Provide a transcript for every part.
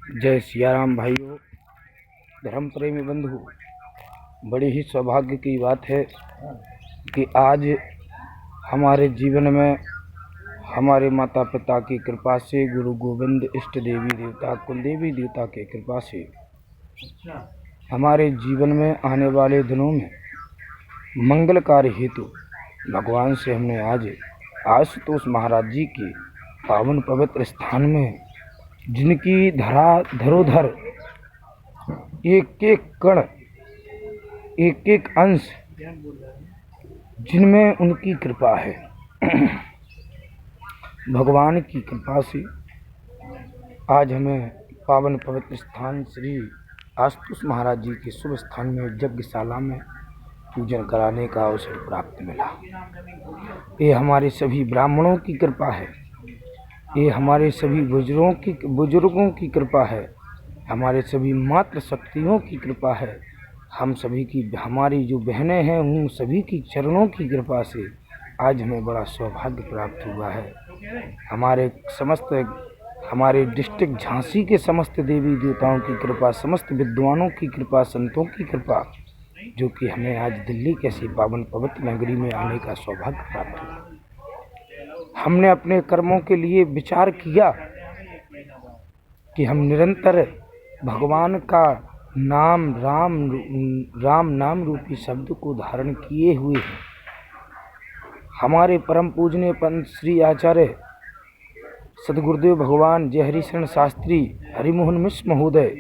जय सियाराम भाइयों, धर्म प्रेमी बंधु। बड़ी ही सौभाग्य की बात है कि आज हमारे जीवन में हमारे माता पिता की कृपा से, गुरु गोविंद, इष्ट देवी देवता, कुल देवी देवता की कृपा से हमारे जीवन में आने वाले दिनों में मंगल कार्य हेतु भगवान से हमने आज आशुतोष महाराज जी के पावन पवित्र स्थान में, जिनकी धरोधर एक एक कण, एक एक अंश, जिनमें उनकी कृपा है, भगवान की कृपा से आज हमें पावन पवित्र स्थान श्री आशुतोष महाराज जी के शुभ स्थान में यज्ञशाला में पूजन कराने का अवसर प्राप्त मिला। ये हमारे सभी ब्राह्मणों की कृपा है, ये हमारे सभी बुजुर्गों की कृपा है, हमारे सभी मातृ शक्तियों की कृपा है, हम सभी की, हमारी जो बहनें हैं उन सभी की चरणों की कृपा से आज हमें बड़ा सौभाग्य प्राप्त हुआ है। हमारे डिस्ट्रिक्ट झांसी के समस्त देवी देवताओं की कृपा, समस्त विद्वानों की कृपा, संतों की कृपा, जो कि हमें आज दिल्ली कैसी पावन पवित्र नगरी में आने का सौभाग्य प्राप्त हुआ। हमने अपने कर्मों के लिए विचार किया कि हम निरंतर भगवान का नाम, राम नाम रूपी शब्द को धारण किए हुए हैं। हमारे परम पूजनीय पंत श्री आचार्य सदगुरुदेव भगवान जय हरिशरण शास्त्री हरिमोहन मिश्र महोदय,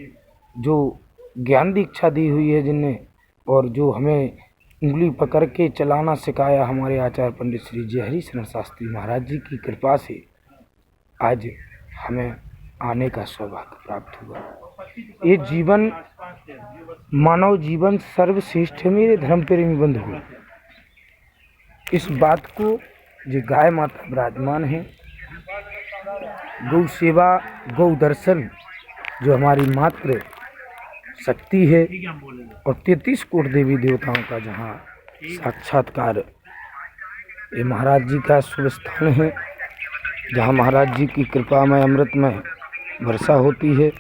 जो ज्ञान दीक्षा दी हुई है जिनने, और जो हमें उंगली पकड़ के चलाना सिखाया, हमारे आचार्य पंडित श्री जय हरिशरण शास्त्री महाराज जी की कृपा से आज हमें आने का सौभाग्य प्राप्त हुआ। ये जीवन, मानव जीवन सर्वश्रेष्ठ है मेरे धर्म प्रेमी बंधु। इस बात को जो गाय माता विराजमान है, गौ सेवा, गौ दर्शन जो हमारी मातृ शक्ति है, और 33 कोटि देवी देवताओं का जहाँ साक्षात्कार, ये महाराज जी का शुभ स्थान है, जहाँ महाराज जी की कृपा में अमृत में वर्षा होती है।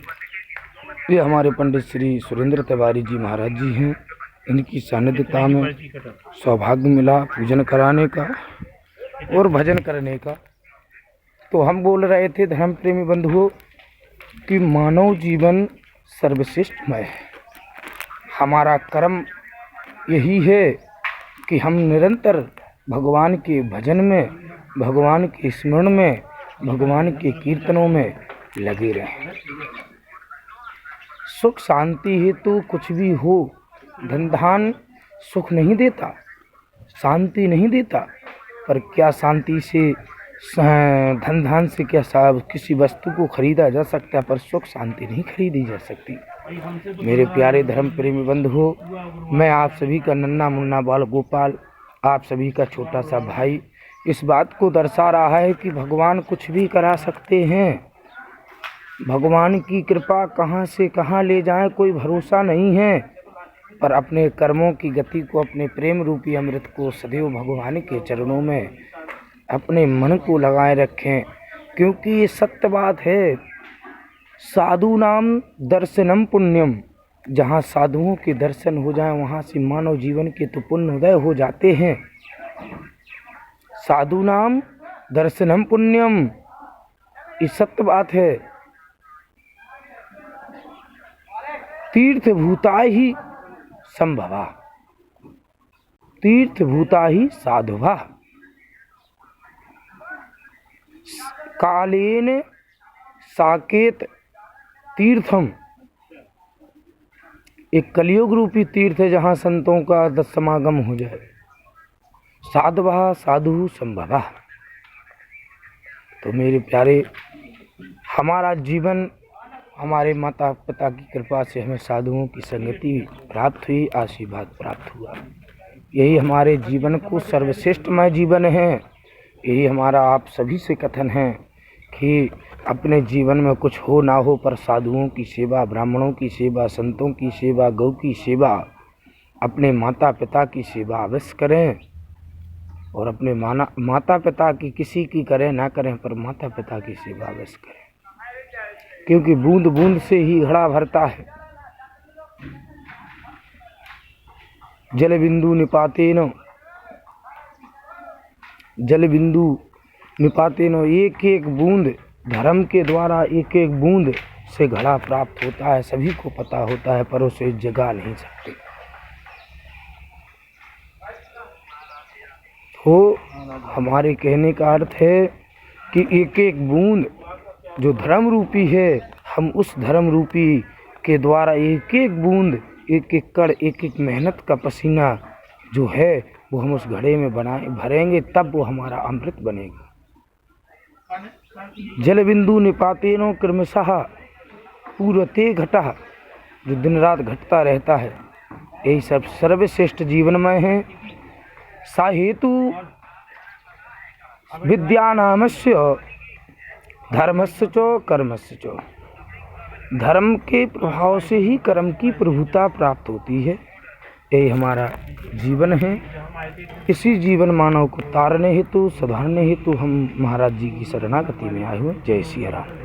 ये हमारे पंडित श्री सुरेंद्र तिवारी जी महाराज जी हैं, इनकी सानिध्यता में सौभाग्य मिला पूजन कराने का और भजन करने का। तो हम बोल रहे थे धर्म प्रेमी बंधुओं कि मानव जीवन सर्वश्रेष्ठमय है। हमारा कर्म यही है कि हम निरंतर भगवान के भजन में, भगवान के स्मरण में, भगवान के कीर्तनों में लगे रहें। सुख शांति हेतु कुछ भी हो, धन धान सुख नहीं देता, शांति नहीं देता, पर क्या शांति से, धन धान से क्या किसी वस्तु को खरीदा जा सकता है, पर सुख शांति नहीं खरीदी जा सकती। मेरे प्यारे धर्म प्रेमी बंधुओं, मैं आप सभी का नन्हा मुन्ना बाल गोपाल, आप सभी का छोटा सा भाई, इस बात को दर्शा रहा है कि भगवान कुछ भी करा सकते हैं। भगवान की कृपा कहाँ से कहाँ ले जाए कोई भरोसा नहीं है, पर अपने कर्मों की गति को, अपने प्रेम रूपी अमृत को सदैव भगवान के चरणों में अपने मन को लगाए रखें, क्योंकि ये सत्य बात है। साधु नाम दर्शनम पुण्यम, जहाँ साधुओं के दर्शन हो जाएं वहाँ से मानव जीवन के तो पुण्य उदय हो जाते हैं। साधु नाम दर्शनम पुण्यम, ये सत्य बात है। तीर्थ भूता ही संभवा, तीर्थ भूता ही साधुवा, कालेन साकेत तीर्थम। एक कलियुग रूपी तीर्थ है जहाँ संतों का समागम हो जाए। साधवा साधु संभवा। तो मेरे प्यारे, हमारा जीवन हमारे माता पिता की कृपा से हमें साधुओं की संगति प्राप्त हुई, आशीर्वाद प्राप्त हुआ। यही हमारे जीवन को सर्वश्रेष्ठमय जीवन है। यही हमारा आप सभी से कथन है कि अपने जीवन में कुछ हो ना हो, पर साधुओं की सेवा, ब्राह्मणों की सेवा, संतों की सेवा, गौ की सेवा, अपने माता पिता की सेवा अवश्य करें। और अपने माता पिता की, किसी की करें ना करें, पर माता पिता की सेवा अवश्य करें। क्योंकि बूंद बूंद से ही घड़ा भरता है। जल बिंदु निपातेन, जल बिंदु निपातेन, एक एक बूंद धर्म के द्वारा एक एक बूंद से घड़ा प्राप्त होता है। सभी को पता होता है, पर उसे जगा नहीं सकते। तो हमारे कहने का अर्थ है कि एक एक बूंद जो धर्म रूपी है, हम उस धर्म रूपी के द्वारा एक एक बूंद, एक एक कण, एक एक मेहनत का पसीना जो है वो हम उस घड़े में भरेंगे, तब वो हमारा अमृत बनेगा। जल बिंदु निपातेनो क्रमशः पूर्वते घटः, जो दिन रात घटता रहता है, यही सब सर्वश्रेष्ठ जीवनमय है। सा हेतु विद्यानामस्य धर्मस्य च कर्मस्य च, धर्म के प्रभाव से ही कर्म की प्रभुता प्राप्त होती है। यही हमारा जीवन है। इसी जीवन मानव को तारने हेतु, सुधारने हेतु हम महाराज जी की शरणागति में आए हुए। जय सिया राम।